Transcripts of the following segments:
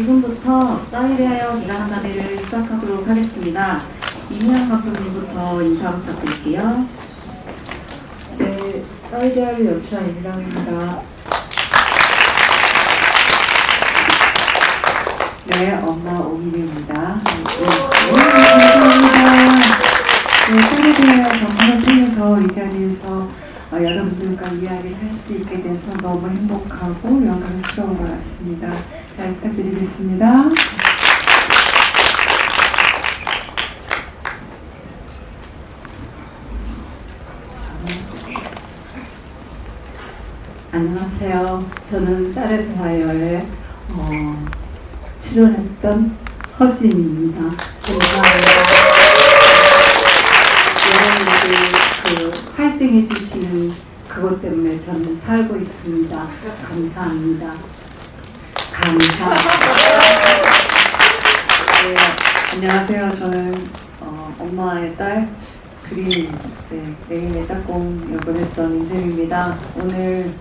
지금부터 딸에 대하여 기상한다리를 시작하도록 하겠습니다. 이민영 감독님부터 인사 부탁드릴게요. 네, 딸에 대하여 연출한 이민영입니다. 네, 엄마 오민혜입니다. 네, 딸에 대하여 정보를 통해서 이 자리에서 여러분들과 이야기를 할 수 있게 돼서 너무 행복하고 영광스러운 것 같습니다. 잘 부탁드리겠습니다. 안녕하세요. 저는 딸에 대하여에 출연했던 허진입니다. 감사합니다. 여러분들 화이팅 해주시는 그것 때문에 저는 살고 있습니다. 감사합니다. 감사합니다. 네, 안녕하세요. 저는 엄마의 딸 그린 메인의 짝꿍 역을 했던 임쌤입니다. 오늘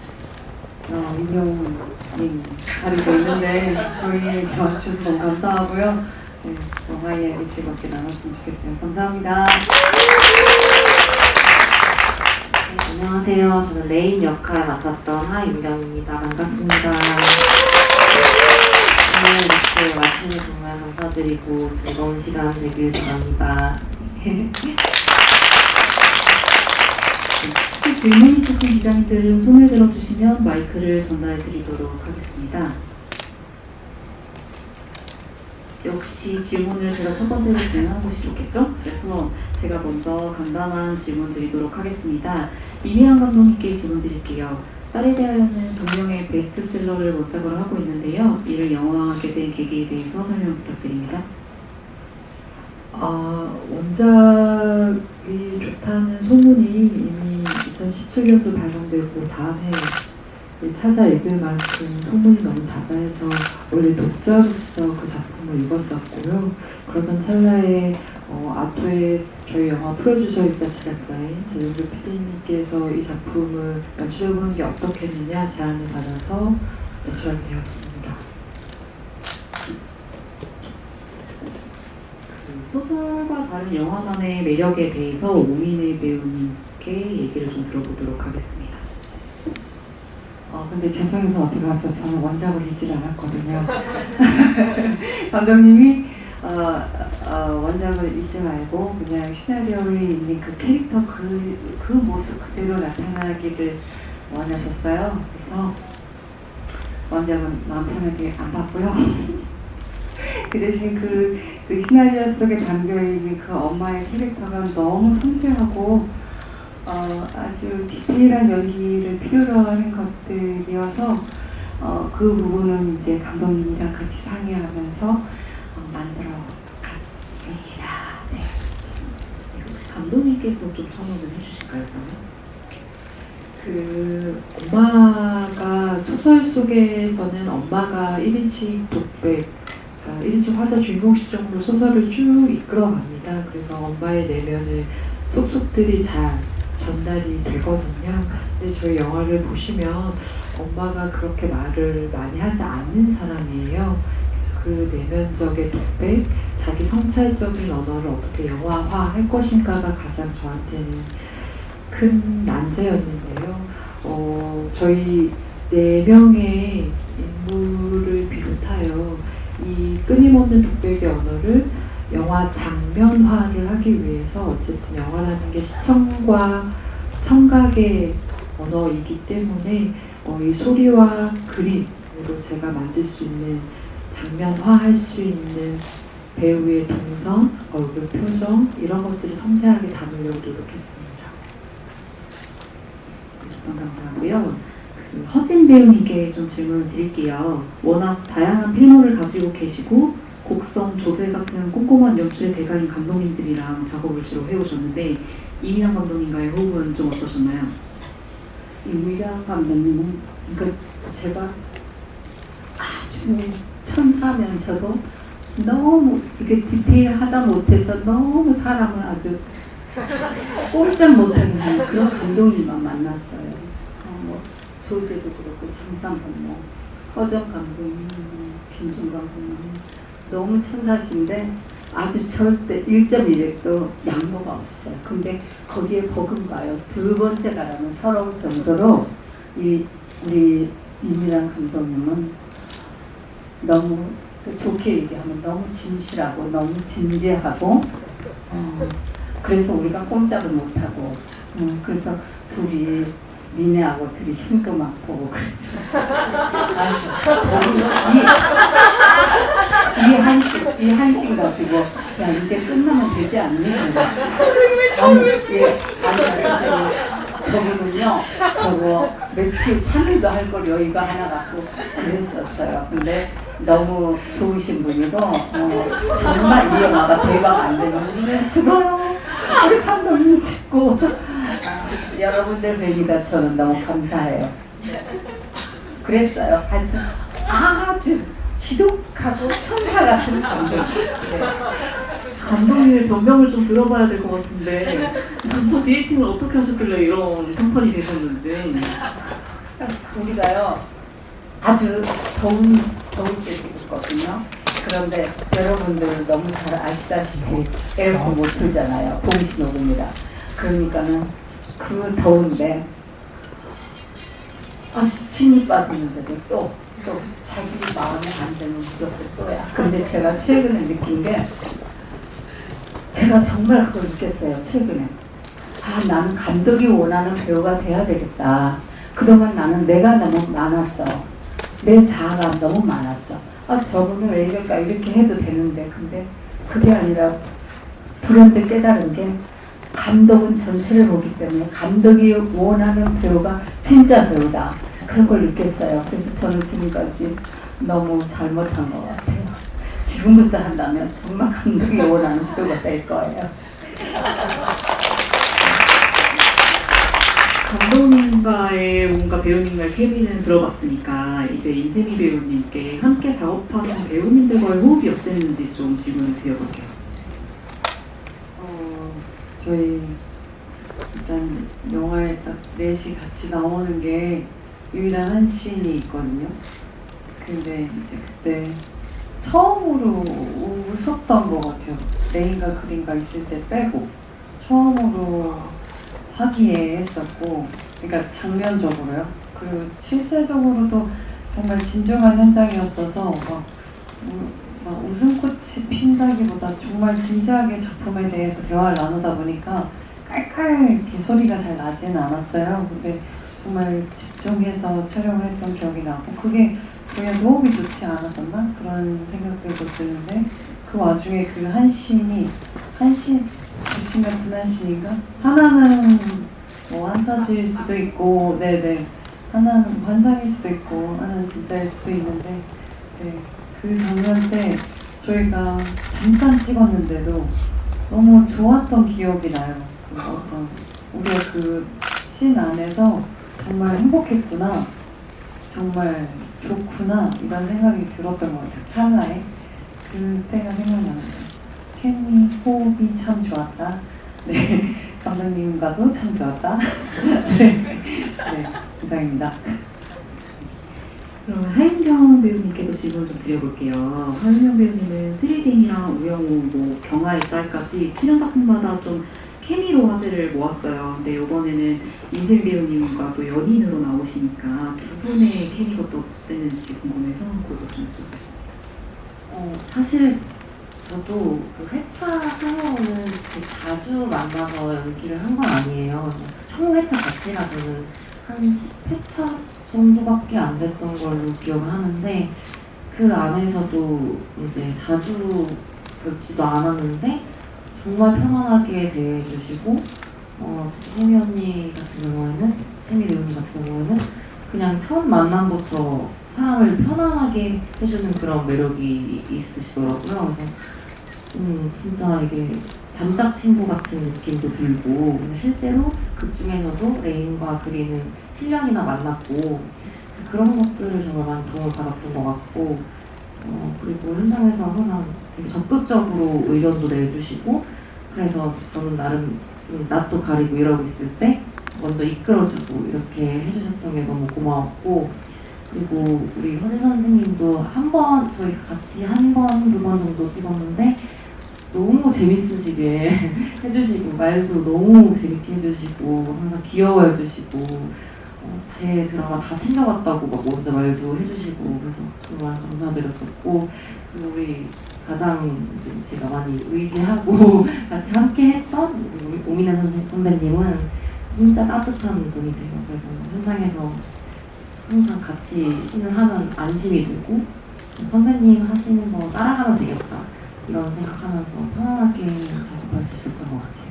임용님 자리도 있는데 저희에게 와주셔서 너무 감사하고요. 네, 영화 이야기 즐겁게 나눴으면 좋겠어요. 감사합니다. 네, 안녕하세요. 저는 레인 역할 맡았던 하윤경입니다. 반갑습니다. 오늘 이렇게 와주셔서 정말 감사드리고 즐거운 시간 되길 바랍니다. 혹시 질문 있으신 기자님들은 손을 들어주시면 마이크를 전달해 드리도록 하겠습니다. 역시 질문을 제가 첫 번째로 진행하는 것이 좋겠죠? 그래서 제가 먼저 간단한 질문 드리도록 하겠습니다. 이미양 감독님께 질문 드릴게요. 딸에 대하여는 동명의 베스트셀러를 원작으로 하고 있는데요. 이를 영화화하게 된 계기에 대해서 설명 부탁드립니다. 원작이 좋다는 소문이 이미 2017년도 발령되고 다음 해에 찾아 읽을 만큼 소문이 너무 자자해서 원래 독자로서 그 작품을 읽었었고요. 그러던 찰나에 아토의 저희 영화 프로듀서이자 제작자인 재정규 PD님께서 이 작품을 연출해보는 게 어떻겠느냐 제안을 받아서 연출하게 되었습니다. 소설과 다른 영화만의 매력에 대해서 오민혜 배우님께 얘기를 좀 들어보도록 하겠습니다. 근데 죄송해서 어떡하죠. 저는 원작을 읽질 않았거든요. 감독님이 원작을 읽지 말고 그냥 시나리오에 있는 그 캐릭터 그 모습 그대로 나타나기를 원하셨어요. 그래서 원작은 마음 편하게 안 봤고요. 그 대신 그 시나리오 속에 담겨있는 그 엄마의 캐릭터가 너무 섬세하고 아주 디테일한 연기를 필요로 하는 것들이어서 그 부분은 이제 감독님이랑 같이 상의하면서 만들어 갔습니다. 네. 혹시 감독님께서 좀 첨언을 해주실까요? 그러면? 엄마가 소설 속에서는 엄마가 1인칭 독백, 그러니까 1인칭 화자 주인공 시점으로 소설을 쭉 이끌어갑니다. 그래서 엄마의 내면을 속속들이 잘 전달이 되거든요. 근데 저희 영화를 보시면 엄마가 그렇게 말을 많이 하지 않는 사람이에요. 그래서 그 내면적의 독백, 자기 성찰적인 언어를 어떻게 영화화 할 것인가가 가장 저한테는 큰 난제였는데요. 저희 4명의 인물을 비롯하여 이 끊임없는 독백의 언어를 영화 장면화를 하기 위해서 어쨌든 영화라는 게 시청과 청각의 언어이기 때문에 이 소리와 그림으로 제가 만들 수 있는 장면화할 수 있는 배우의 동선, 얼굴 표정 이런 것들을 섬세하게 담으려고 노력했습니다. 감사하고요. 허진 배우님께 좀 질문을 드릴게요. 워낙 다양한 필모를 가지고 계시고 곡성, 조제 같은 꼼꼼한 연출의 대가인 감독님들이랑 작업을 주로 해오셨는데 이민영 감독님과의 호흡은 좀 어떠셨나요? 이민영 감독님은 제가 아주 천사면서도 너무 이게 디테일하다 못해서 너무 사람을 아주 꼼짝 못하는 그런 감독님만 만났어요. 조제도 그렇고 장산범 허정 감독님, 김준 감독님 너무 천사신데 아주 절대 1.1획도 양보가 없었어요. 근데 거기에 버금가요. 두 번째 가라면 서러울 정도로 우리 이미란 감독님은 너무 좋게 얘기하면 너무 진실하고 너무 진지하고 그래서 우리가 꼼짝을 못하고 그래서 둘이 니네하고 둘이 힘도 막 보고 그랬어. 이 한식 가지고 야 이제 끝나면 되지 않니? 선생님 저분은요 저거 며칠 3일도 할 걸 여유가 하나 갖고 그랬었어요. 근데 너무 좋으신 분이고 정말 이 영화가 대박 안 되면 우리는 죽어요. 우리 감독님 죽고 여러분들 뵈니까 저는 너무 감사해요. 그랬어요. 하여튼 아주 지독하고 천사 같은 감독. 네. 감독님의 변명을 좀 들어봐야 될 것 같은데 저 디렉팅을 어떻게 하셨길래 이런 평판이 되셨는지. 우리가요 아주 더운 때 찍었거든요. 그런데 여러분들 너무 잘 아시다시피 에어컨 못 틀잖아요. 동시 녹음이라. 그러니까는 그 더운데 아주 침이 빠지는데도 또 자기 마음에 안 되면 무조건 또야. 근데 제가 최근에 느낀 게 제가 정말 그걸 느꼈어요. 최근에 나는 감독이 원하는 배우가 돼야 되겠다. 그동안 나는 내가 너무 많았어. 내 자아가 너무 많았어. 저분은 왜 이럴까 이렇게 해도 되는데 근데 그게 아니라 불현듯 깨달은 게 감독은 전체를 보기 때문에 감독이 원하는 배우가 진짜 배우다. 그런 걸 느꼈어요. 그래서 저는 지금까지 너무 잘못한 것 같아요. 지금부터 한다면 정말 감독이 원하는 배우가 될 거예요. 감독님과의 뭔가 배우님과의 케미는 들어봤으니까 이제 임세미 배우님께 함께 작업하신 배우님들과의 호흡이 어땠는지 좀 질문을 드려볼게요. 저희 일단 영화에 딱 넷이 같이 나오는 게 유일한 한 씬이 있거든요. 근데 이제 그때 처음으로 웃었던 것 같아요. 레인과 그린과 있을 때 빼고 처음으로 화기애애했었고, 그러니까 장면적으로요. 그리고 실제적으로도 정말 진중한 현장이었어서 막 웃음꽃이 핀다기보다 정말 진지하게 작품에 대해서 대화를 나누다 보니까 깔깔 개소리가 잘 나지는 않았어요. 근데 정말 집중해서 촬영을 했던 기억이 나고 그게 그냥 호흡이 좋지 않았었나? 그런 생각들도 드는데 그 와중에 그 한 씬이 불신 같은 한 씬인가? 하나는 뭐 한타지일 수도 있고 네네 하나는 환상일 수도 있고 하나는 진짜일 수도 있는데 네, 그 장면 때 저희가 잠깐 찍었는데도 너무 좋았던 기억이 나요. 그 어떤 우리가 그 씬 안에서 정말 행복했구나, 정말 좋구나 이런 생각이 들었던 것 같아요. 찰나에 그때가 생각납니다. 케미 호흡이 참 좋았다. 네, 감독님과도 참 좋았다. 네, 이상입니다. 그럼 하윤경 배우님께도 질문 좀 드려볼게요. 하윤경 배우님은 스리생이랑 우영우, 뭐 경아의 딸까지 출연 작품마다 좀 케미로 화제를 모았어요. 근데 이번에는 임세미 배우님과 또 연인으로 나오시니까 두 분의 케미가 또 어땠는지 궁금해서 그것도 좀 여쭤보겠습니다. 사실 저도 그 회차 상영은 자주 만나서 연기를 한 건 아니에요. 총 회차 자체가 저는 한 10회차 정도밖에 안 됐던 걸로 기억을 하는데 그 안에서도 이제 자주 뵙지도 않았는데 정말 편안하게 대해주시고 특히 세미 언니 같은 경우에는 세미 배우님 같은 경우에는 그냥 처음 만남부터 사람을 편안하게 해주는 그런 매력이 있으시더라고요. 그래서 진짜 이게 단짝 친구 같은 느낌도 들고 근데 실제로 극 중에서도 레인과 그린은 7년이나 만났고 그래서 그런 것들을 정말 많이 도움을 받았던 것 같고 그리고 현장에서 항상 되게 적극적으로 의견도 내주시고 그래서 저는 나름 낯도 가리고 이러고 있을 때 먼저 이끌어주고 이렇게 해주셨던 게 너무 고마웠고 그리고 우리 허재 선생님도 한 번, 저희 같이 한 번, 두 번 정도 찍었는데 너무 재밌으시게 해주시고 말도 너무 재밌게 해주시고 항상 귀여워해주시고 제 드라마 다 챙겨봤다고 막 먼저 말도 해주시고 그래서 정말 감사드렸었고 그리고 우리 가장 이제 제가 많이 의지하고 같이 함께 했던 우리 오민혜 선배님은 진짜 따뜻한 분이세요. 그래서 현장에서 항상 같이 씬을 하면 안심이 되고 선배님 하시는 거 따라가면 되겠다 이런 생각하면서 편안하게 작업할 수 있었던 것 같아요.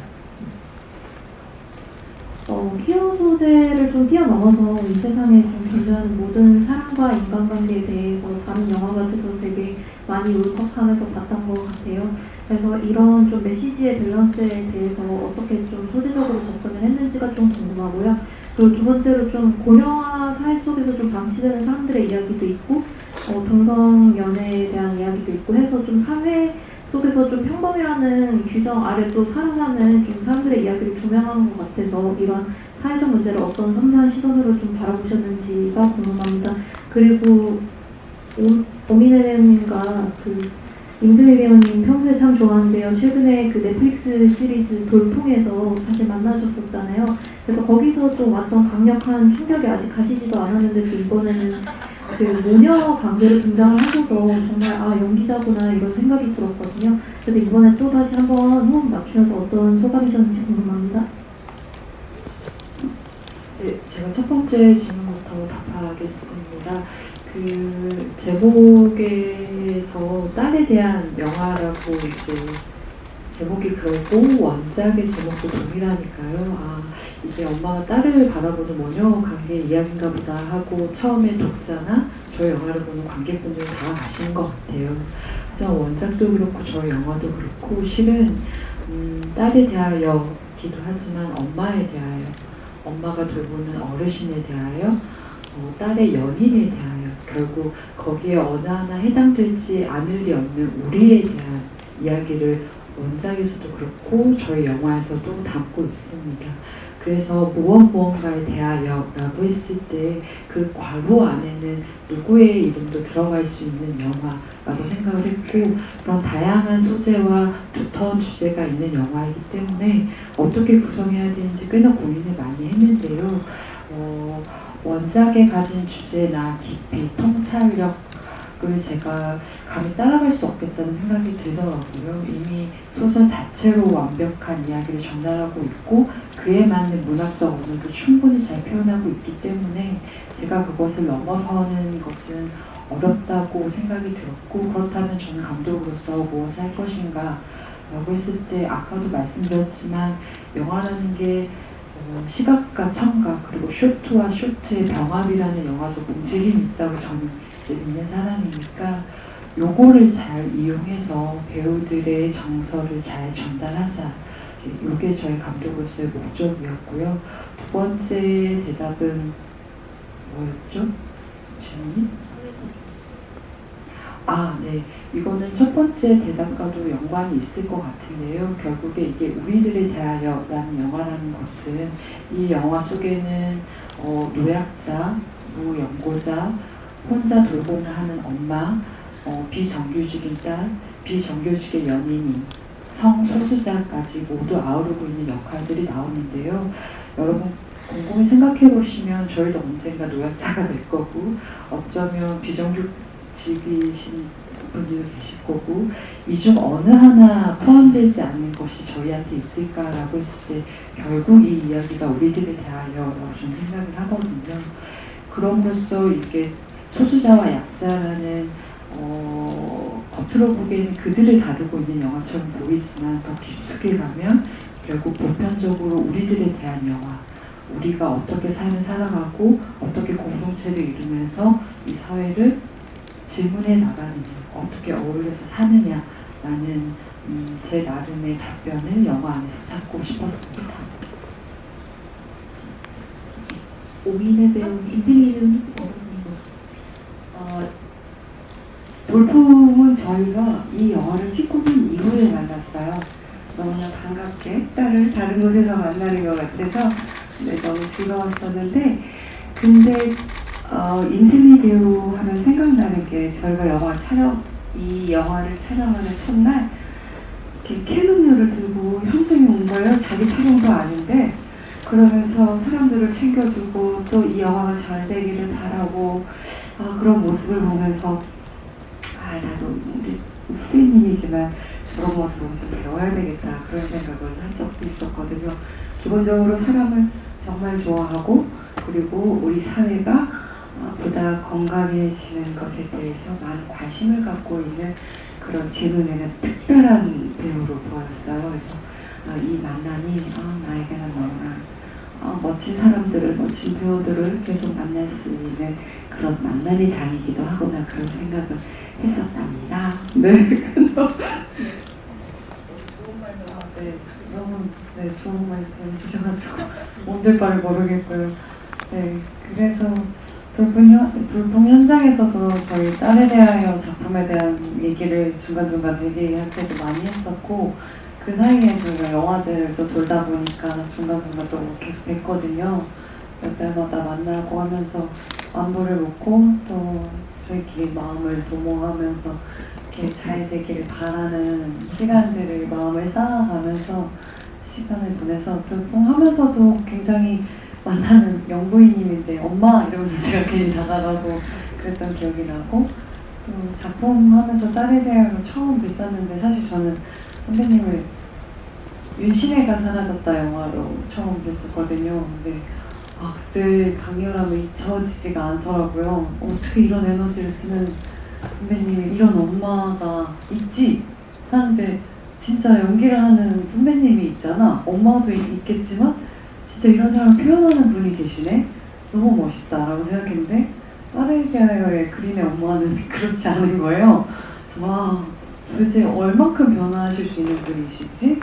퀴어 소재를 좀 뛰어넘어서 이 세상에 좀 존재하는 모든 사람과 인간관계에 대해서 다른 영화 같아서 되게 많이 울컥하면서 봤던 것 같아요. 그래서 이런 좀 메시지의 밸런스에 대해서 어떻게 좀 소재적으로 접근을 했는지가 좀 궁금하고요. 그리고 두 번째로 좀 고령화 사회 속에서 좀 방치되는 사람들의 이야기도 있고 동성 연애에 대한 이야기도 있고 해서 좀 사회 속에서 좀 평범이라는 규정 아래 또 살아가는 좀 사람들의 이야기를 조명하는 것 같아서 이런 사회적 문제를 어떤 섬세한 시선으로 좀 바라보셨는지가 궁금합니다. 그리고 오민혜 배우님과 그 임수미 배우님 평소에 참 좋아하는데요. 최근에 그 넷플릭스 시리즈 돌풍에서 사실 만나셨었잖아요. 그래서 거기서 좀 왔던 강력한 충격이 아직 가시지도 않았는데 또 이번에는 그 모녀 관계로 등장을 하셔서 정말 연기자구나 이런 생각이 들었거든요. 그래서 이번에 또 다시 한번 호흡 맞추면서 어떤 소감이셨는지 궁금합니다. 네, 제가 첫 번째 질문부터 답하겠습니다. 그 제목에서 딸에 대한 영화라고 이제 제목이 그러고 원작의 제목도 동일하니까요. 이게 엄마가 딸을 바라보는 모녀 관계 이야기인가 보다 하고 처음에 독자나 저희 영화를 보는 관객분들이 다 아시는 것 같아요. 하지만 원작도 그렇고 저희 영화도 그렇고 실은 딸에 대하여기도 하지만 엄마에 대하여, 엄마가 돌보는 어르신에 대하여, 딸의 연인에 대하여 결국 거기에 어느 하나 해당되지 않을 리 없는 우리에 대한 이야기를 원작에서도 그렇고 저희 영화에서도 담고 있습니다. 그래서 무언가에 대하여라고 했을 때 그 괄호 안에는 누구의 이름도 들어갈 수 있는 영화라고 생각을 했고 그런 다양한 소재와 두터운 주제가 있는 영화이기 때문에 어떻게 구성해야 되는지 꽤나 고민을 많이 했는데요. 원작에 가진 주제나 깊이, 통찰력을 제가 감히 따라갈 수 없겠다는 생각이 들더라고요. 이미 소설 자체로 완벽한 이야기를 전달하고 있고 그에 맞는 문학적 언어도 충분히 잘 표현하고 있기 때문에 제가 그것을 넘어서는 것은 어렵다고 생각이 들었고 그렇다면 저는 감독으로서 무엇을 할 것인가 라고 했을 때 아까도 말씀드렸지만 영화라는 게 시각과 청각 그리고 쇼트와 쇼트의 병합이라는 영화적 움직임이 있다고 저는 이제 믿는 사람이니까 요거를 잘 이용해서 배우들의 정서를 잘 전달하자. 이게 저희 감독으로서의 목적이었고요. 두 번째 대답은 뭐였죠? 질문이? 네. 이거는 첫 번째 대답과도 연관이 있을 것 같은데요. 결국에 이게 우리들에 대하여라는 영화라는 것은 이 영화 속에는 노약자, 무연고자, 혼자 돌봄을 하는 엄마, 비정규직인 딸, 비정규직의 연인인, 성소수자까지 모두 아우르고 있는 역할들이 나오는데요. 여러분 곰곰이 생각해 보시면 저희도 언젠가 노약자가 될 거고 어쩌면 비정규직이신 분들도 계실 거고 이 중 어느 하나 포함되지 않는 것이 저희한테 있을까라고 했을 때 결국 이 이야기가 우리들에 대하여라고 좀 생각을 하거든요. 그럼으로써 이게 소수자와 약자라는 겉으로 보기에는 그들을 다루고 있는 영화처럼 보이지만 더 깊숙이 가면 결국 보편적으로 우리들에 대한 영화, 우리가 어떻게 삶을 살아가고 어떻게 공동체를 이루면서 이 사회를 질문해 나가느냐, 어떻게 어울려서 사느냐라는 제 나름의 답변을 영화 안에서 찾고 싶었습니다. 오민혜 배우님, 임수미 배우님 어떤 거죠? 돌풍은 저희가 이 영화를 찍고 난 이후에 만났어요. 너무나 반갑게 딸을 다른 곳에서 만나는 것 같아서 너무 즐거웠었는데 근데 인생이 배우 하면 생각나는 게 저희가 이 영화를 촬영하는 첫날 이렇게 캔음료를 들고 현장에 온 거예요. 자기 촬영도 아닌데 그러면서 사람들을 챙겨주고 또 이 영화가 잘 되기를 바라고 그런 모습을 보면서 나도 우리 후배님이지만 저런 모습을 좀 배워야 되겠다 그런 생각을 한 적도 있었거든요. 기본적으로 사람을 정말 좋아하고 그리고 우리 사회가 보다 건강해지는 것에 대해서 많은 관심을 갖고 있는 그런 제 눈에는 특별한 배우로 보였어요. 그래서 이 만남이 나에게는 너무나 멋진 사람들을, 멋진 배우들을 계속 만날 수 있는 그런 만남의 장이기도 하구나 그런 생각을 했었답니다. 네. 너무 좋은 말씀 해주셔가지고 몸둘 바를 모르겠고요. 네, 그래서 돌봄 현장에서도 저희 딸에 대하여 작품에 대한 얘기를 중간중간 얘기할 때도 많이 했었고 그 사이에 저희가 영화제를 또 돌다 보니까 중간중간 또 계속 뵀거든요. 몇 달마다 만나고 하면서 안부를 묻고 또 저희끼리 마음을 도모하면서 이렇게 잘 되기를 바라는 시간들을 마음을 쌓아가면서 시간을 보내서 돌봄하면서도 굉장히 만나는 영부인님인데 엄마 이러면서 제가 괜히 다가가고 그랬던 기억이 나고 또 작품하면서 딸에 대하여 처음 뵀었는데 사실 저는 선배님을 윤신혜가 사라졌다 영화로 처음 뵀었거든요. 근데 그때 강렬함이 잊혀지지가 않더라고요. 어떻게 이런 에너지를 쓰는 선배님이 이런 엄마가 있지? 하는데 진짜 연기를 하는 선배님이 있잖아. 엄마도 있겠지만 진짜 이런 사람을 표현하는 분이 계시네? 너무 멋있다라고 생각했는데 딸에 대하여의 그림의 엄마는 그렇지 않은 거예요. 그래서 도대체 얼만큼 변화하실 수 있는 분이시지?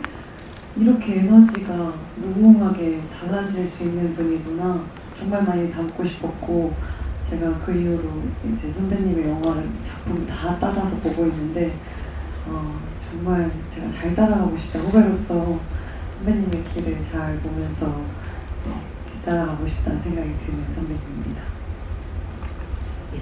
이렇게 에너지가 무궁하게 달라질 수 있는 분이구나. 정말 많이 닮고 싶었고 제가 그 이후로 이제 선배님의 영화를 작품 다 따라서 보고 있는데 정말 제가 잘 따라가고 싶다. 후배로서 선배님의 길을 잘 보면서 뒤따라가고 싶다는 생각이 드는 선배님입니다.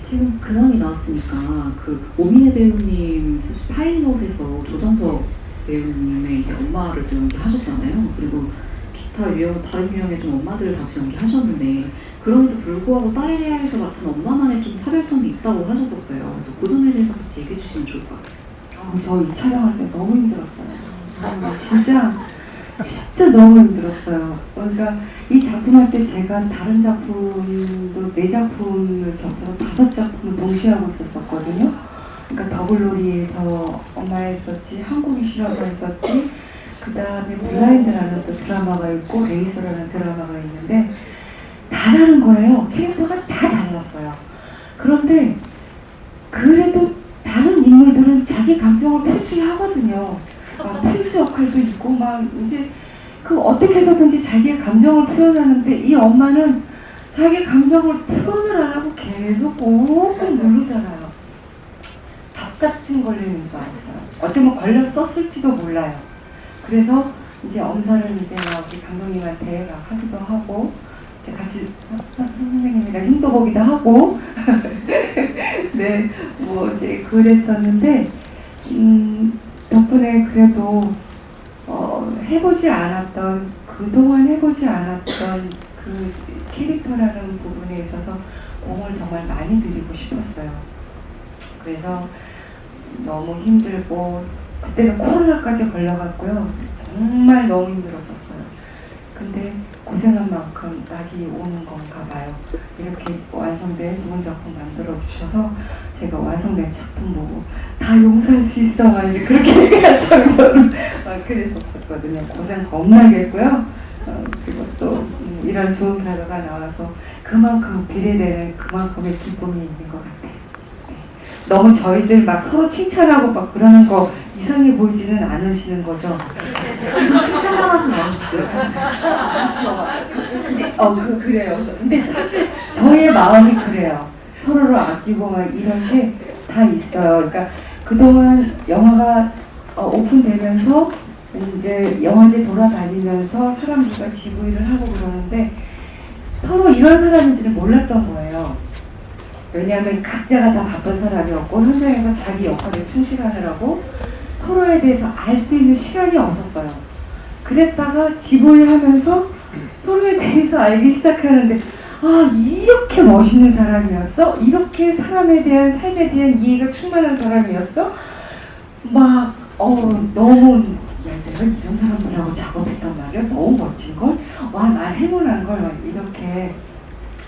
최근 근황이 나왔으니까 그 오민혜 배우님 스시 파일럿에서 조정석 배우님의 이제 엄마를 또 연기하셨잖아요. 그리고 기타 다른 유형의 좀 엄마들을 다시 연기하셨는데 그럼에도 불구하고 딸에 대해서 맡은 엄마만의 좀 차별점이 있다고 하셨었어요. 그래서 그 점에 대해서 같이 얘기해 주시면 좋을 것 같아요. 저 이 촬영할 때 너무 힘들었어요. 진짜 너무 힘들었어요. 그러니까 이 작품할 때 제가 다른 작품도 4작품을 겹쳐서 5작품을 동시에 하고 있었거든요. 그러니까 더블로리에서 엄마 했었지, 한국이 싫어서 했었지, 그 다음에 블라인드라는 또 드라마가 있고 레이서라는 드라마가 있는데 다 다른 거예요. 캐릭터가 다 달랐어요. 그런데 그래도 다른 인물들은 자기 감정을 표출하거든요. 풍수 역할도 있고 막 이제 그 어떻게 해서든지 자기의 감정을 표현하는데 이 엄마는 자기 감정을 표현을 안 하고 계속 꾹꾹 누르잖아요. 답같은 걸리는 줄 알았어요. 어쩌면 걸렸었을지도 몰라요. 그래서 이제 엄살을 이제 막 우리 감독님한테 막 하기도 하고 이제 같이 선생님이랑 힘도 보기도 하고 네, 뭐 이제 그랬었는데 덕분에 그래도 그동안 해보지 않았던 그 캐릭터라는 부분에 있어서 공을 정말 많이 드리고 싶었어요. 그래서 너무 힘들고 그때는 코로나까지 걸려갔고요. 정말 너무 힘들었었어요. 근데 고생한 만큼 낙이 오는 건가 봐요. 이렇게 완성된 좋은 작품 만들어주셔서 제가 완성된 작품 보고 다 용서할 수 있어 막 그렇게 얘기할 정도로 그랬었거든요. 고생 겁나게 했고요. 그리고 또 이런 좋은 결과가 나와서 그만큼 비례되는 그만큼의 기쁨이 있는 것 같아요. 네. 너무 저희들 막 서로 칭찬하고 막 그러는 거 이상해 보이지는 않으시는 거죠? 지금 칭찬만 하진 않으셨어요. 그래요. 근데 사실 저의 마음이 그래요. 서로를 아끼고 막 이런 게 다 있어요. 그러니까 그동안 영화가 오픈되면서 이제 영화제 돌아다니면서 사람들과 GV를 하고 그러는데 서로 이런 사람인지는 몰랐던 거예요. 왜냐하면 각자가 다 바쁜 사람이었고 현장에서 자기 역할에 충실하느라고 서로에 대해서 알 수 있는 시간이 없었어요. 그랬다가 지보이 하면서 서로에 대해서 알기 시작하는데 아 이렇게 멋있는 사람이었어? 이렇게 사람에 대한 삶에 대한 이해가 충만한 사람이었어? 막 너무 야 내가 이런 사람들하고 작업했단 말이야? 너무 멋진걸? 와 나 행운한걸 막 이렇게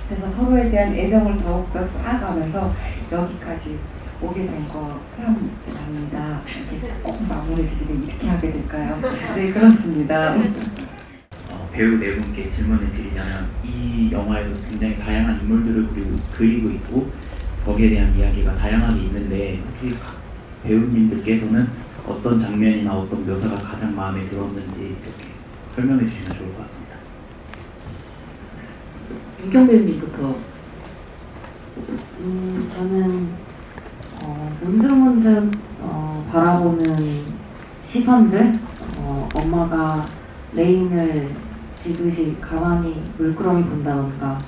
그래서 서로에 대한 애정을 더욱더 쌓아가면서 여기까지 오게 된 거랍니다. 이렇게 꼭 마무리를 이렇게 하게 될까요? 네 그렇습니다. 배우 네 분께 질문을 드리자면 이 영화에도 굉장히 다양한 인물들을 그리고 있고 거기에 대한 이야기가 다양하게 있는데 혹시 각 배우님들께서는 어떤 장면이나 어떤 묘사가 가장 마음에 들었는지 이렇게 설명해 주시면 좋을 것 같습니다. 윤경 배우님부터. 저는 문득문득 바라보는 시선들, 엄마가 레인을 지그시 가만히 물끄러미 본다던가,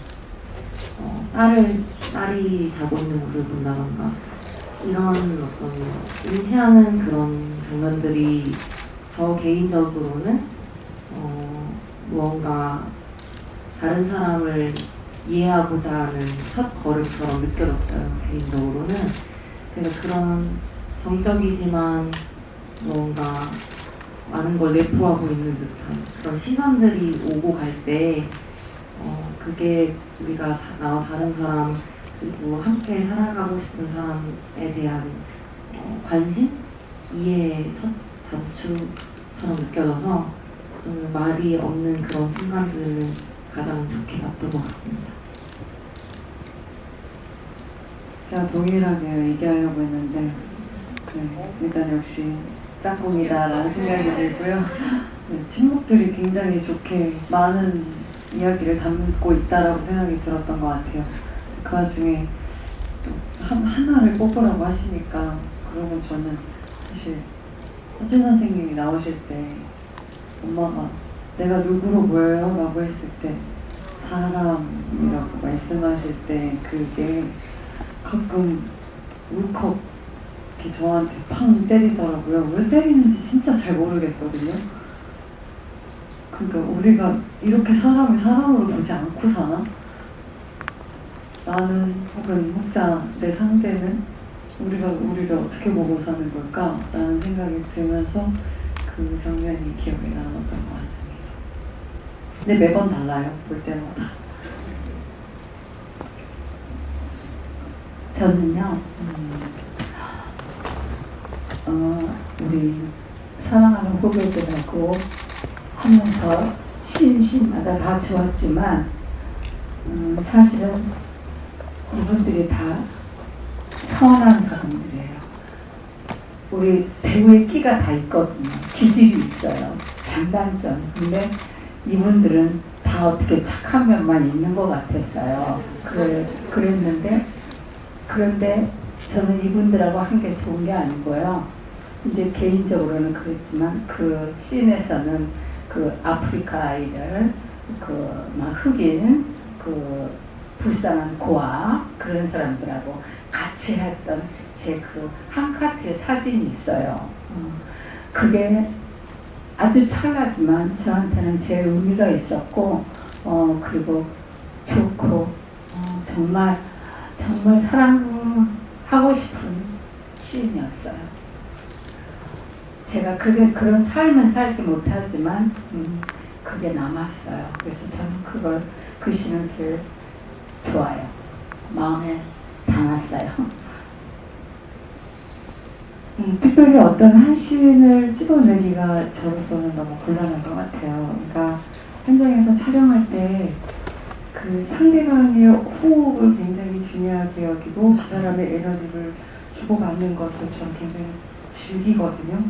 딸이 자고 있는 모습을 본다던가, 이런 어떤 인지하는 그런 장면들이 저 개인적으로는 무언가 다른 사람을 이해하고자 하는 첫 걸음처럼 느껴졌어요. 개인적으로는. 그래서 그런 정적이지만 뭔가 많은 걸 내포하고 있는 듯한 그런 시선들이 오고 갈 때 그게 우리가 나와 다른 사람 그리고 함께 살아가고 싶은 사람에 대한 관심? 이해의 첫 단추처럼 느껴져서 저는 말이 없는 그런 순간들을 가장 좋게 봤던 것 같습니다. 제가 동일하게 얘기하려고 했는데 일단 역시 짝꿍이다라는 생각이 들고요. 친목들이 굉장히 좋게 많은 이야기를 담고 있다라고 생각이 들었던 것 같아요. 그 와중에 또 하나를 뽑으라고 하시니까 그러면 저는 사실 허진 선생님이 나오실 때 엄마가 내가 누구로 보여요? 라고 했을 때 사람이라고 말씀하실 때 그게 가끔 울컥 이렇게 저한테 팡 때리더라고요. 왜 때리는지 진짜 잘 모르겠거든요. 그러니까 우리가 이렇게 사람을 사람으로 보지 않고 사나? 나는 혹은 혹자 내 상대는 우리가 우리를 어떻게 보고 사는 걸까? 라는 생각이 들면서 그 장면이 기억에 남았던 것 같습니다. 근데 매번 달라요. 볼 때마다. 저는요, 우리 사랑하는 후배들하고 하면서 씬마다 다 좋았지만 사실은 이분들이 다 선한 사람들이에요. 우리 배우의 끼가 다 있거든요. 기질이 있어요. 장단점. 근데 이분들은 다 어떻게 착한 면만 있는 것 같았어요. 그랬는데 그런데 저는 이분들하고 한 게 좋은 게 아니고요. 이제 개인적으로는 그랬지만 그 씬에서는 그 아프리카 아이들, 그 막 흑인, 그 불쌍한 고아 그런 사람들하고 같이 했던 제 그 한 카트의 사진이 있어요. 그게 아주 찰나지만 저한테는 제 의미가 있었고, 그리고 좋고, 정말 사랑하고 싶은 시인이었어요. 제가 그런 삶은 살지 못하지만 그게 남았어요. 그래서 저는 그 시는 제일 좋아요. 마음에 담았어요. 특별히 어떤 한 시인을 집어내기가 저로서는 너무 곤란한 것 같아요. 그러니까 현장에서 촬영할 때 그 상대방의 호흡을 굉장히 중요하게 여기고 그 사람의 에너지를 주고받는 것을 저는 굉장히 즐기거든요.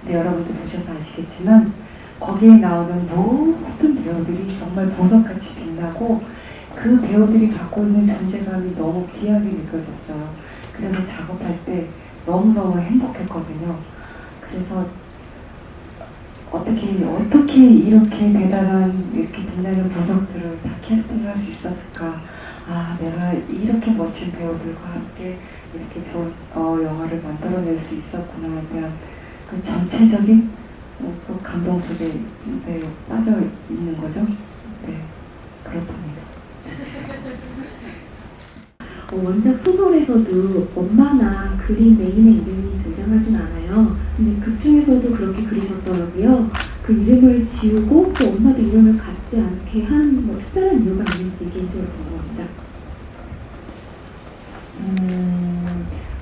근데 여러분들 보셔서 아시겠지만 거기에 나오는 모든 배우들이 정말 보석같이 빛나고 그 배우들이 갖고 있는 존재감이 너무 귀하게 느껴졌어요. 그래서 작업할 때 너무너무 행복했거든요. 그래서 어떻게 이렇게 대단한 이렇게 빛나는 보석들을 다 캐스팅을 할 수 있었을까? 아, 내가 이렇게 멋진 배우들과 함께 이렇게 좋은 영화를 만들어낼 수 있었구나에 대한 그 전체적인 그 감동 속에 빠져 있는 거죠. 네, 그렇답니다. 원작 소설에서도 엄마나 그린 메인의 이름이 등장하진 않아요. 근데 극 중에서도 그렇게 그리셨더라고요. 그 이름을 지우고 또 엄마도 이름을 갖지 않게 한 뭐 특별한 이유가 있는지 개인적으로 궁금합니다.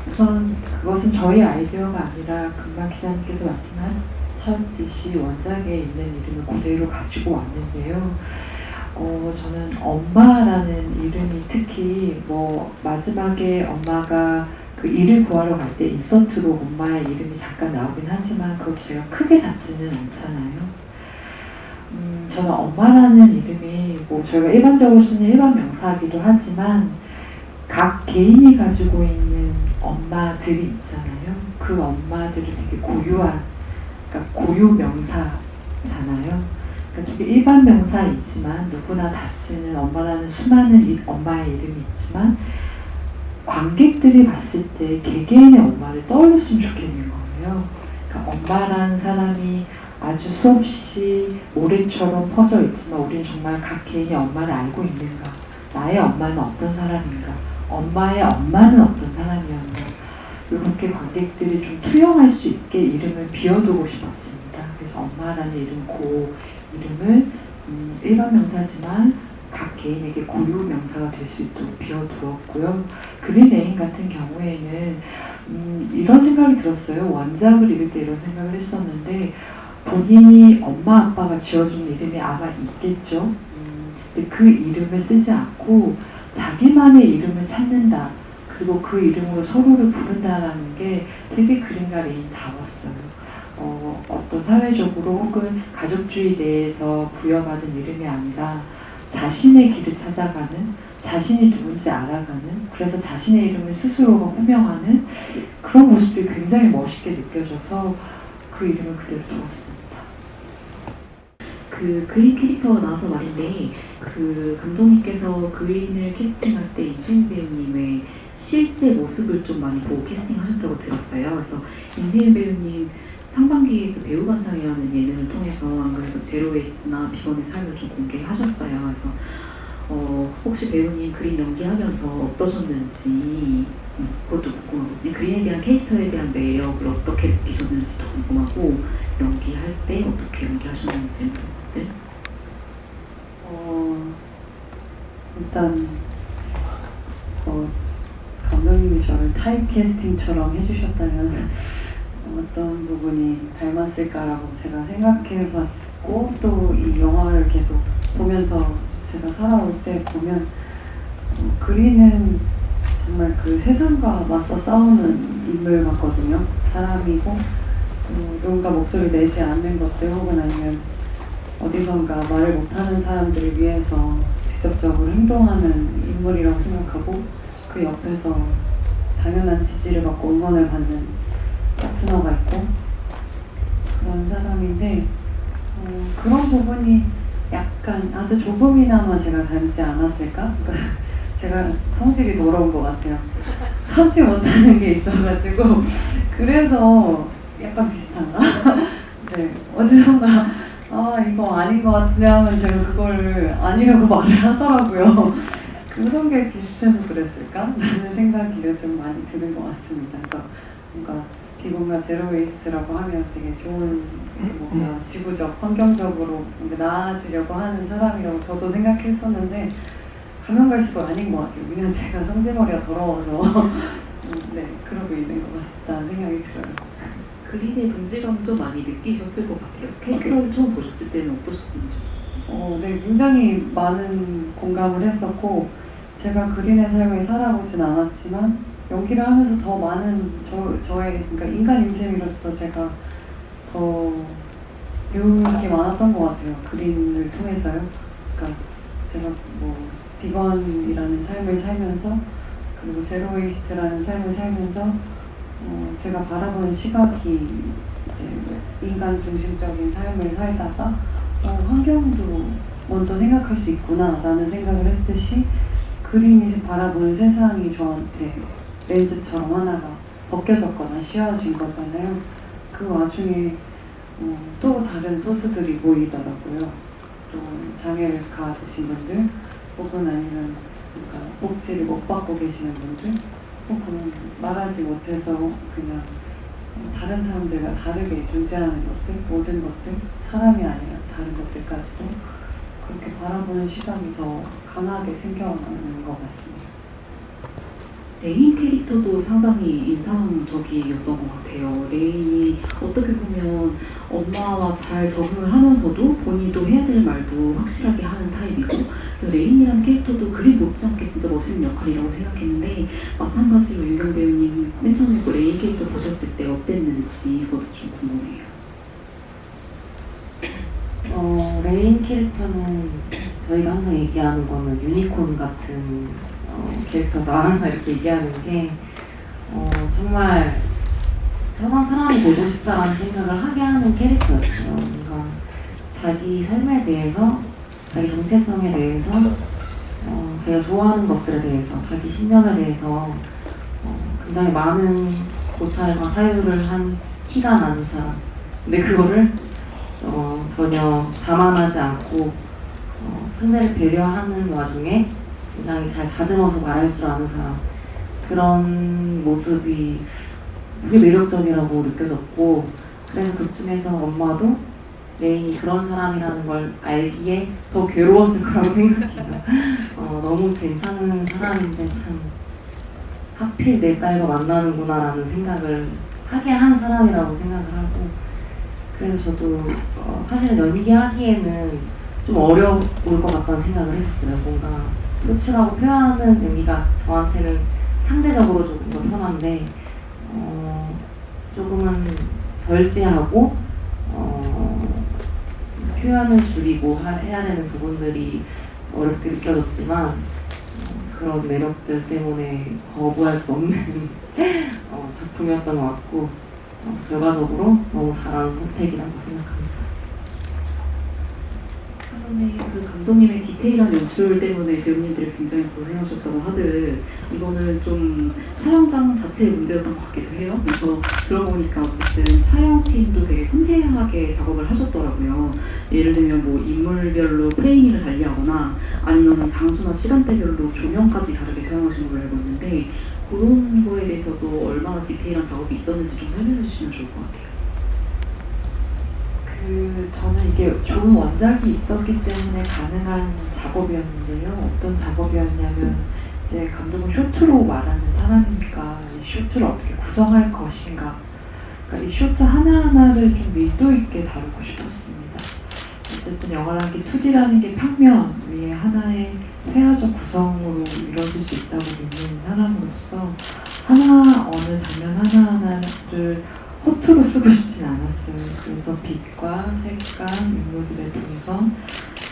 우선 그것은 저희 아이디어가 아니라 금방 기자님께서 말씀하셨듯이 원작에 있는 이름을 그대로 가지고 왔는데요. 저는 엄마라는 이름이 특히 뭐 마지막에 엄마가 그 일을 구하러 갈 때 인서트로 엄마의 이름이 잠깐 나오긴 하지만 그것도 제가 크게 잡지는 않잖아요. 저는 엄마라는 이름이 뭐 저희가 일반적으로 쓰는 일반 명사이기도 하지만 각 개인이 가지고 있는 엄마들이 있잖아요. 그 엄마들이 되게 고유한, 그러니까 고유 명사잖아요. 그러니까 되게 일반 명사이지만 누구나 다 쓰는 엄마라는 수많은 엄마의 이름이 있지만 관객들이 봤을 때 개개인의 엄마를 떠올렸으면 좋겠는 거예요. 그러니까 엄마라는 사람이 아주 수없이 모래처럼 퍼져 있지만 우리는 정말 각 개인의 엄마를 알고 있는가? 나의 엄마는 어떤 사람인가? 엄마의 엄마는 어떤 사람이었나? 이렇게 관객들이 좀 투영할 수 있게 이름을 비워두고 싶었습니다. 그래서 엄마라는 이름을 일반 명사지만 각 개인에게 고유 명사가 될 수 있도록 비워두었고요. 그린 레인 같은 경우에는 이런 생각이 들었어요. 원작을 읽을 때 이런 생각을 했었는데 본인이 엄마 아빠가 지어준 이름이 아마 있겠죠. 근데 그 이름을 쓰지 않고 자기만의 이름을 찾는다. 그리고 그 이름으로 서로를 부른다라는 게 되게 그린과 레인다웠어요. 어떤 사회적으로 혹은 가족주의 내에서 부여받은 이름이 아니라 자신의 길을 찾아가는, 자신이 누군지 알아가는, 그래서 자신의 이름을 스스로가 호명하는 그런 모습들이 굉장히 멋있게 느껴져서 그 이름을 그대로 두었습니다. 그 그린 캐릭터가 나와서 말인데 그 감독님께서 그린을 캐스팅할 때 임세윤 배우님의 실제 모습을 좀 많이 보고 캐스팅하셨다고 들었어요. 그래서 임세윤 배우님 상반기에 그 배우관상이라는 예능을 통해서 안 그래도 제로웨이스나 비건의 삶을 좀 공개하셨어요. 그래서 혹시 배우님 그린 연기하면서 어떠셨는지 그것도 궁금하거든요. 그린에 대한 캐릭터에 대한 매력을 어떻게 느끼셨는지도 궁금하고 연기할 때 어떻게 연기하셨는지 네. 일단 감독님이 저를 타입캐스팅처럼 해주셨다면 어떤 부분이 닮았을까라고 제가 생각해봤고 또 이 영화를 계속 보면서 제가 살아올 때 보면 그린은 정말 그 세상과 맞서 싸우는 인물 같거든요. 사람이고 또 누군가 목소리 내지 않는 것들 혹은 아니면 어디선가 말을 못하는 사람들을 위해서 직접적으로 행동하는 인물이라고 생각하고 그 옆에서 당연한 지지를 받고 응원을 받는 파트너가 있고 그런 사람인데 그런 부분이 약간 아주 조금이나마 제가 닮지 않았을까? 그러니까 제가 성질이 더러운 것 같아요. 참지 못하는 게 있어가지고 그래서 약간 비슷한가? 네, 어디선가 이거 아닌 것 같은데 하면 제가 그거를 아니라고 말을 하더라고요. 그런 게 비슷해서 그랬을까? 라는 생각이 요즘 많이 드는 것 같습니다. 그러니까 뭔가 비건과 제로웨이스트라고 하면 되게 좋은 뭔가 지구적, 환경적으로 나아지려고 하는 사람이라고 저도 생각했었는데 가면 갈수록 아닌 것 같아요. 그냥 제가 성질머리가 더러워서 네, 그러고 있는 것 같다는 생각이 들어요. 그린의 동질감 좀 많이 느끼셨을 것 같아요. 캐릭터를 처음 보셨을 때는 어떠셨는지? 네, 굉장히 많은 공감을 했었고 제가 그린의 삶을 살아보진 않았지만 연기를 하면서 더 많은 저의 그러니까 인간 임재미로서 제가 더 배울 게 많았던 것 같아요. 그린을 통해서요. 그러니까 제가 뭐 비건이라는 삶을 살면서 그리고 제로웨이스트라는 삶을 살면서 제가 바라보는 시각이 이제 인간 중심적인 삶을 살다가 환경도 먼저 생각할 수 있구나라는 생각을 했듯이 그림이 바라보는 세상이 저한테 렌즈처럼 하나가 벗겨졌거나 씌워진 거잖아요. 그 와중에 또 다른 소수들이 보이더라고요. 또 장애를 가지신 분들 혹은 아니면 그러니까 복지를 못 받고 계시는 분들 혹은 말하지 못해서 그냥 다른 사람들과 다르게 존재하는 것들, 모든 것들, 사람이 아니라 다른 것들까지도 그렇게 바라보는 시각이 더 강하게 생겨나는 것 같습니다. 레인 캐릭터도 상당히 인상적이었던 것 같아요. 레인이 어떻게 보면 엄마와 잘 적응을 하면서도 본인도 해야 될 말도 확실하게 하는 타입이고, 그래서 레인이라는 캐릭터도 그리 못지않게 진짜 멋있는 역할이라고 생각했는데, 마찬가지로 윤경 배우님 맨 처음에 그 레인 캐릭터 보셨을 때 어땠는지 이것도 좀 궁금해요. 레인 캐릭터는 저희가 항상 얘기하는 거는 유니콘 같은 캐릭터다 항상 이렇게 얘기하는 게 정말 저런 사람이 되고 싶다라는 생각을 하게 하는 캐릭터였어요. 뭔가 자기 삶에 대해서, 자기 정체성에 대해서, 제가 좋아하는 것들에 대해서, 자기 신념에 대해서 굉장히 많은 고찰과 사유를 한 티가 나는 사람. 근데 그거를 전혀 자만하지 않고 상대를 배려하는 와중에 굉장히 잘 다듬어서 말할 줄 아는 사람, 그런 모습이 되게 매력적이라고 느껴졌고, 그래서 극 중에서 엄마도 레인이 그런 사람이라는 걸 알기에 더 괴로웠을 거라고 생각해요. 너무 괜찮은 사람인데 참 하필 내 딸과 만나는구나 라는 생각을 하게 한 사람이라고 생각을 하고, 그래서 저도 사실은 연기하기에는 좀 어려울 것 같다는 생각을 했었어요. 뭔가 표출하고 표현하는 연기가 저한테는 상대적으로 조금 더 편한데 조금은 절제하고 표현을 줄이고 해야 되는 부분들이 어렵게 느껴졌지만 그런 매력들 때문에 거부할 수 없는 작품이었던 것 같고 결과적으로 너무 잘하는 선택이라고 생각합니다. 최근에 그 감독님의 디테일한 연출 때문에 배우님들이 굉장히 고생하셨다고 하듯 이거는 좀 촬영장 자체의 문제였던 것 같기도 해요. 그래서 들어보니까 어쨌든 촬영팀도 되게 섬세하게 작업을 하셨더라고요. 예를 들면 뭐 인물별로 프레이밍을 달리하거나 아니면 장소나 시간대별로 조명까지 다르게 사용하신 걸로 알고 있는데 그런 거에 대해서도 얼마나 디테일한 작업이 있었는지 좀 설명해 주시면 좋을 것 같아요. 저는 이게 좋은 원작이 있었기 때문에 가능한 작업이었는데요. 어떤 작업이었냐면 이제 감독은 쇼트로 말하는 사람이니까 이 쇼트를 어떻게 구성할 것인가, 그러니까 이 쇼트 하나하나를 좀 밀도 있게 다루고 싶었습니다. 어쨌든 영화라는 게 2D라는 게 평면 위에 하나의 회화적 구성으로 이루어질 수 있다고 믿는 사람으로서 어느 장면 하나하나를 호투로 쓰고 싶진 않았어요. 그래서 빛과 색감, 인물들의 동선,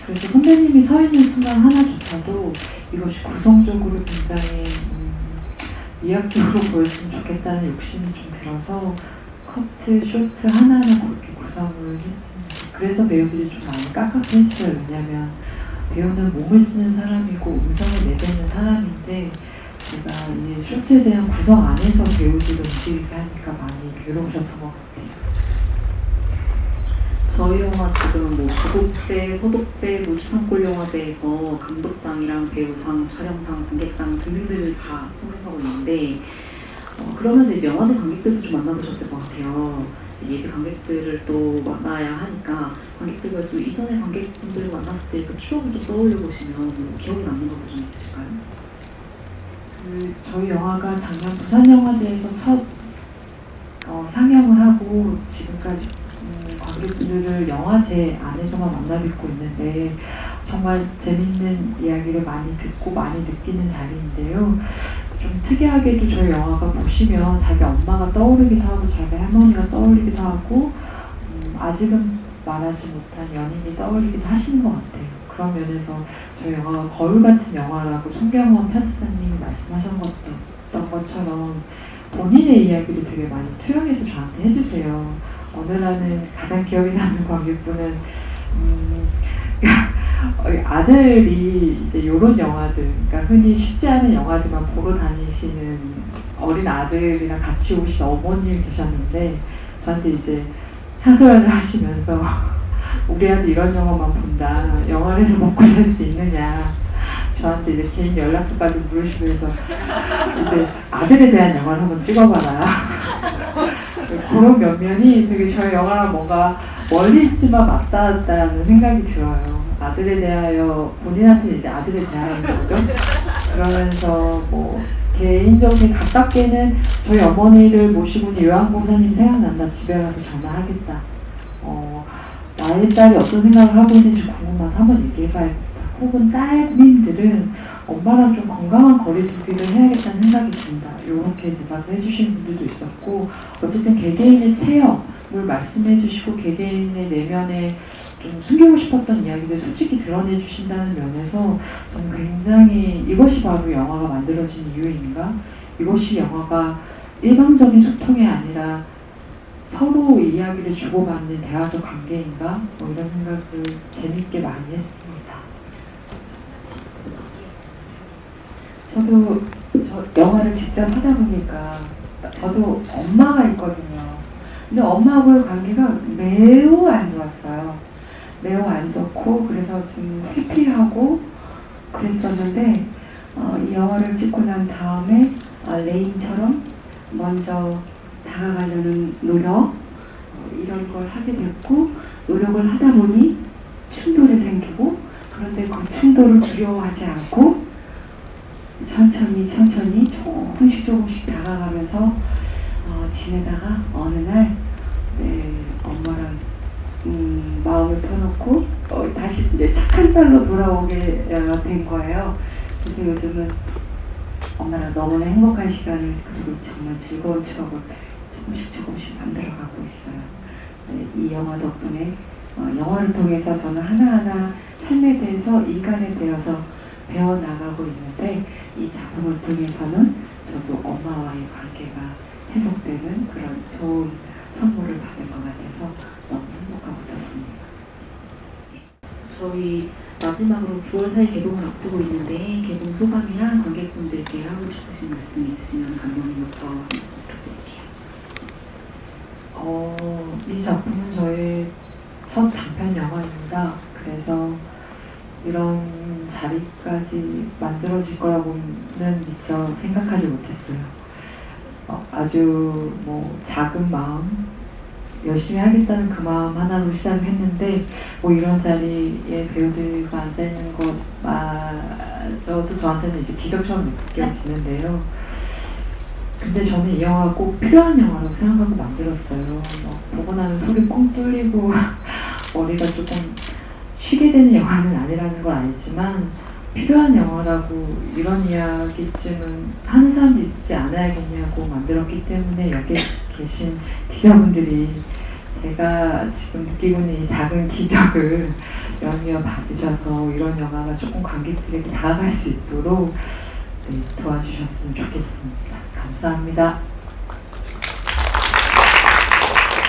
그래서 선배님이 서 있는 순간 하나조차도 이것이 구성적으로 굉장히 미학적으로 보였으면 좋겠다는 욕심이 좀 들어서 커트, 쇼트 하나하나 그렇게 구성을 했습니다. 그래서 배우들이 좀 많이 깝깝해 했어요. 왜냐하면 배우는 몸을 쓰는 사람이고 음성을 내뱉는 사람인데 제가 이 쇼트에 대한 구성 안에서 배우들을 움직이게 하니까 많이 괴로우셨던 것 같아요. 저희 영화 지금 뭐 부곡제, 서독제, 우주산골 영화제에서 감독상이랑 배우상, 촬영상, 관객상 등등등을 다 수상하고 있는데 그러면서 이제 영화제 관객들도 좀 만나보셨을 것 같아요. 이제 예비 관객들을 또 만나야 하니까 관객들과 또 이전에 관객분들을 만났을 때 그 추억을 좀 떠올려 보시면 뭐 기억에 남는 것도 좀 있으실까요? 저희 영화가 작년 부산영화제에서 첫 상영을 하고 지금까지 관객들을 영화제 안에서만 만나 뵙고 있는데 정말 재밌는 이야기를 많이 듣고 많이 느끼는 자리인데요. 좀 특이하게도 저희 영화가 보시면 자기 엄마가 떠오르기도 하고 자기 할머니가 떠올리기도 하고 아직은 말하지 못한 연인이 떠올리기도 하시는 것 같아요. 그런 면에서 저희 영화가 거울 같은 영화라고 송경원 편집장님이 말씀하셨던 것처럼 본인의 이야기를 되게 많이 투영해서 저한테 해주세요. 어느 날은 가장 기억에 남는 관객분은 아들이 이제 요런 영화들, 그러니까 흔히 쉽지 않은 영화들만 보러 다니시는 어린 아들이랑 같이 오신 어머님이 계셨는데 저한테 이제 하소연을 하시면서 우리 아들 이런 영화만 본다. 영화를 해서 먹고 살 수 있느냐. 저한테 이제 개인 연락처까지 물으시면서 이제 아들에 대한 영화를 한번 찍어봐라. 그런 면면이 되게 저희 영화랑 뭔가 멀리 있지만 맞닿았다는 생각이 들어요. 아들에 대하여 본인한테는 이제 아들에 대하여인 거죠. 그러면서 뭐 개인적인 가깝게는 저희 어머니를 모시고는 요한봉사님 생각난다. 집에 가서 전화하겠다. 나의 딸이 어떤 생각을 하고 있는지 궁금하다. 한번 얘기해봐야겠다. 혹은 따님들은 엄마랑 좀 건강한 거리두기를 해야겠다는 생각이 든다. 이렇게 대답을 해주시는 분들도 있었고 어쨌든 개개인의 체험을 말씀해주시고 개개인의 내면에 좀 숨기고 싶었던 이야기를 솔직히 드러내주신다는 면에서 저는 굉장히 이것이 바로 영화가 만들어진 이유인가? 이것이 영화가 일방적인 소통이 아니라 서로 이야기를 주고받는 대화적 관계인가? 뭐 이런 생각을 재밌게 많이 했습니다. 저도 영화를 직접 하다 보니까 저도 엄마가 있거든요. 근데 엄마하고의 관계가 매우 안 좋았어요. 매우 안 좋고 그래서 좀 회피하고 그랬었는데 이 영화를 찍고 난 다음에 레인처럼 먼저 다가가려는 노력 이런 걸 하게 됐고 노력을 하다 보니 충돌이 생기고 그런데 그 충돌을 두려워하지 않고 천천히 조금씩 다가가면서 지내다가 어느 날 엄마랑 마음을 터놓고 다시 이제 착한 딸로 돌아오게 된 거예요. 그래서 요즘은 엄마랑 너무나 행복한 시간을 그리고 정말 즐거운 추억을 조금씩 만들어가고 있어요. 이 영화 덕분에 영화를 통해서 저는 하나하나 삶에 대해서 인간에 대해서 배워나가고 있는데 이 작품을 통해서는 저도 엄마와의 관계가 회복되는 그런 좋은 선물을 받은 것 같아서 너무 행복하고 좋습니다. 저희 마지막으로 9월 4일 개봉을 앞두고 있는데 개봉 소감이랑 관객분들께 하고 싶으신 말씀 있으시면 감독님부터 한 말씀 부탁드릴게요. 이 작품은 저의 첫 장편 영화입니다. 그래서 이런 자리까지 만들어질 거라고는 미처 생각하지 못했어요. 아주 뭐 작은 마음, 열심히 하겠다는 그 마음 하나로 시작을 했는데 뭐 이런 자리에 배우들과 앉아있는 것마저도 저한테는 이제 기적처럼 느껴지는데요. 근데 저는 이 영화가 꼭 필요한 영화라고 생각하고 만들었어요. 보고 나면 속이 뻥 뚫리고 머리가 조금 쉬게 되는 영화는 아니라는 걸 알지만 필요한 영화라고 이런 이야기쯤은 하는 사람도 있지 않아야겠냐고 만들었기 때문에 여기 계신 기자분들이 제가 지금 느끼고 있는 이 작은 기적을 연이어 받으셔서 이런 영화가 조금 관객들에게 다가갈 수 있도록 도와주셨으면 좋겠습니다. 감사합니다.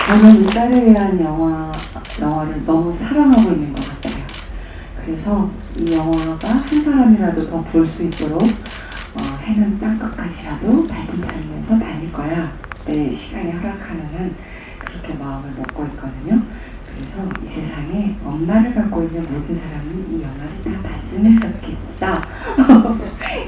저는 이 딸에 대한 영화를 너무 사랑하고 있는 것 같아요. 그래서 이 영화가 한 사람이라도 더 볼 수 있도록 해는 땅끝까지라도 발등 달면서 다닐 거야. 내 시간이 허락하는 한 그렇게 마음을 먹고 있거든요. 그래서 이 세상에 엄마를 갖고 있는 모든 사람은 이 영화를 다 봤으면 좋겠어.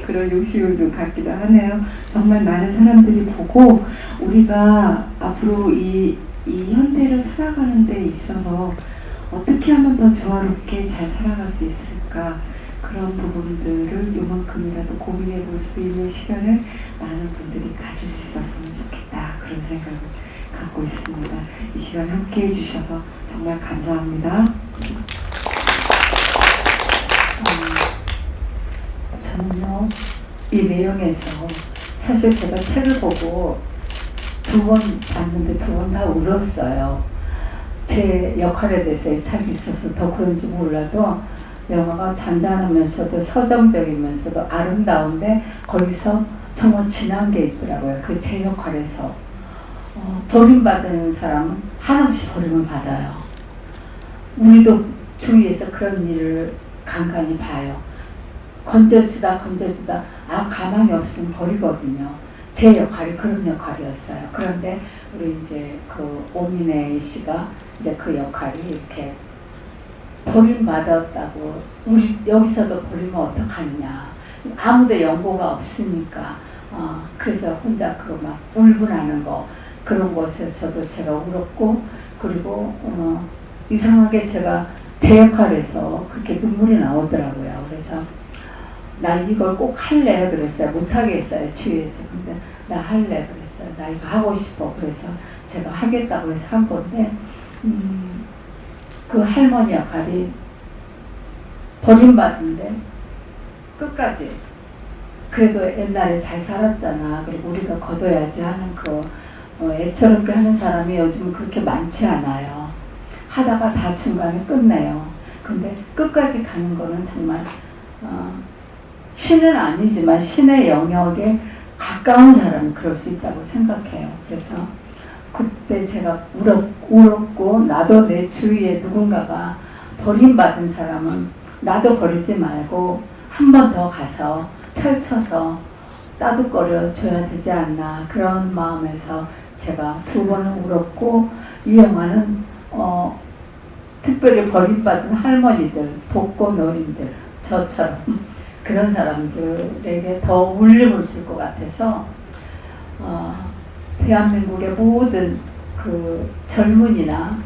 그런 욕심을 좀 갖기도 하네요. 정말 많은 사람들이 보고 우리가 앞으로 이 현대를 살아가는 데 있어서 어떻게 하면 더 조화롭게 잘 살아갈 수 있을까 그런 부분들을 요만큼이라도 고민해 볼 수 있는 시간을 많은 분들이 가질 수 있었으면 좋겠다 그런 생각을 갖고 있습니다. 이 시간 함께 해주셔서 정말 감사합니다. 저는요 이 내용에서 사실 제가 책을 보고 2번 봤는데 2번 다 울었어요. 제 역할에 대해서 애착이 있어서 더 그런지 몰라도 영화가 잔잔하면서도 서정적이면서도 아름다운데 거기서 정말 진한 게 있더라고요. 그 제 역할에서 버림받은 사람은 한없이 버림을 받아요. 우리도 주위에서 그런 일을 간간히 봐요. 건져주다 가망이 없으면 버리거든요. 제 역할이 그런 역할이었어요. 그런데 우리 이제 그 오민혜 씨가 이제 그 역할이 이렇게 버림받았다고, 우리 여기서도 버리면 어떡하느냐, 아무도 연고가 없으니까 그래서 혼자 그 막 울분하는 거, 그런 곳에서도 제가 울었고, 그리고 이상하게 제가 제 역할에서 그렇게 눈물이 나오더라고요. 그래서 나 이걸 꼭 할래 그랬어요. 못하겠어요, 주위에서. 근데 나 할래 그랬어요. 나 이거 하고 싶어. 그래서 제가 하겠다고 해서 한 건데, 그 할머니 역할이 버림받은데 끝까지 그래도 옛날에 잘 살았잖아, 그리고 우리가 거둬야지 하는 그 애처롭게 하는 사람이 요즘 그렇게 많지 않아요. 하다가 다 중간에 끝내요. 근데 끝까지 가는 거는 정말 신은 아니지만 신의 영역에 가까운 사람이 그럴 수 있다고 생각해요. 그래서 그때 제가 울었고, 나도 내 주위에 누군가가 버림받은 사람은 나도 버리지 말고 한 번 더 가서 펼쳐서 따뜻거려 줘야 되지 않나, 그런 마음에서 제가 2번을 울었고, 이 영화는 특별히 버림받은 할머니들, 독거노인들, 저처럼 그런 사람들에게 더 울림을 줄 것 같아서 대한민국의 모든 그 젊은이나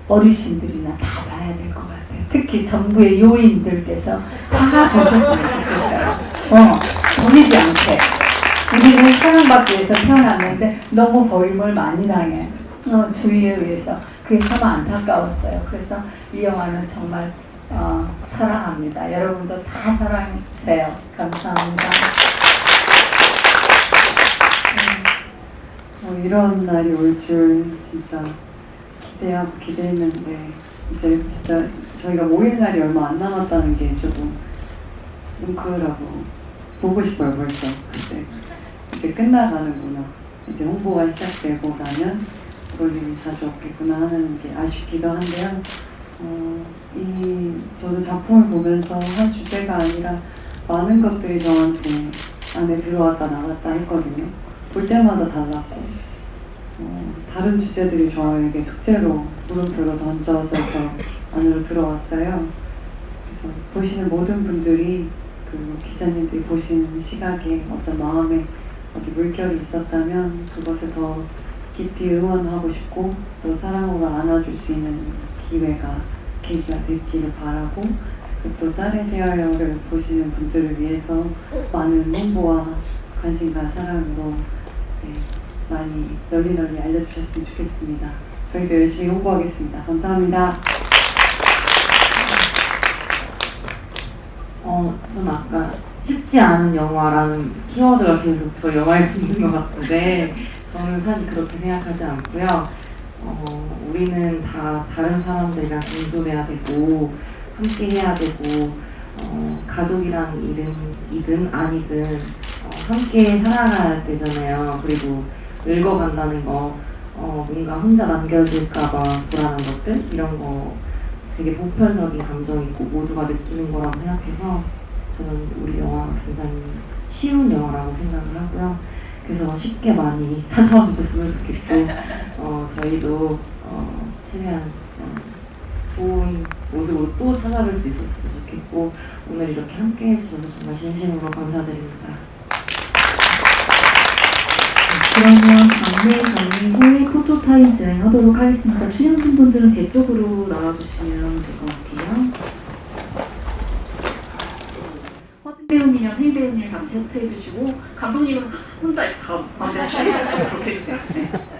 어르신들이나 다 봐야 될 것 같아요. 특히 정부의 요인들께서 다 보셨으면 좋겠어요. 버리지 않게. 우리는 사랑받기 위해서 태어났는데 너무 버림을 많이 당해. 주위에 의해서. 그게 참 안타까웠어요. 그래서 이 영화는 정말 사랑합니다. 여러분도 다 사랑해주세요. 감사합니다. 이런 날이 올 줄 진짜 기대하고 기대했는데, 이제 진짜 저희가 모일 날이 얼마 안 남았다는 게 조금 뭉클하고 보고 싶어요. 벌써 그때 이제 끝나가는구나, 이제 홍보가 시작되고 나면 그럴 일이 자주 없겠구나 하는 게 아쉽기도 한데요. 저도 작품을 보면서 한 주제가 아니라 많은 것들이 저한테 안에 들어왔다 나갔다 했거든요. 볼 때마다 달랐고, 다른 주제들이 저에게 숙제로 물음표로 던져져서 안으로 들어왔어요. 그래서 보시는 모든 분들이, 그리고 기자님들이 보시는 시각에 어떤 마음에 어디 물결이 있었다면 그것을 더 깊이 응원하고 싶고, 또 사랑으로 안아줄 수 있는 계기가 됐기를 바라고, 또 딸에 대하여를 보시는 분들을 위해서 많은 홍보와 관심과 사랑으로 많이 널리 알려주셨으면 좋겠습니다. 저희도 열심히 홍보하겠습니다. 감사합니다. 저는 아까 쉽지 않은 영화라는 키워드가 계속 저 영화에 붙는 것 같은데, 저는 사실 그렇게 생각하지 않고요. 우리는 다 다른 사람들이랑 공존해야 되고 함께 해야 되고, 가족이란 이든 아니든 함께 살아가야 되잖아요. 그리고 늙어간다는 거, 뭔가 혼자 남겨질까봐 불안한 것들, 이런 거 되게 보편적인 감정이고 모두가 느끼는 거라고 생각해서 저는 우리 영화가 굉장히 쉬운 영화라고 생각을 하고요. 그래서 쉽게 많이 찾아와 주셨으면 좋겠고, 저희도 최대한 좋은 모습으로 또 찾아뵐 수 있었으면 좋겠고, 오늘 이렇게 함께 해주셔서 정말 진심으로 감사드립니다. 그러면 장례 정리 후에 포토타임 진행하도록 하겠습니다. 출연진 분들은 제 쪽으로 나와주시면 될 것 같아요. 허진 배우님이랑 세희 배우님 같이 해주시고, 감독님은 혼자 가운데 그렇게 해주세요. 네.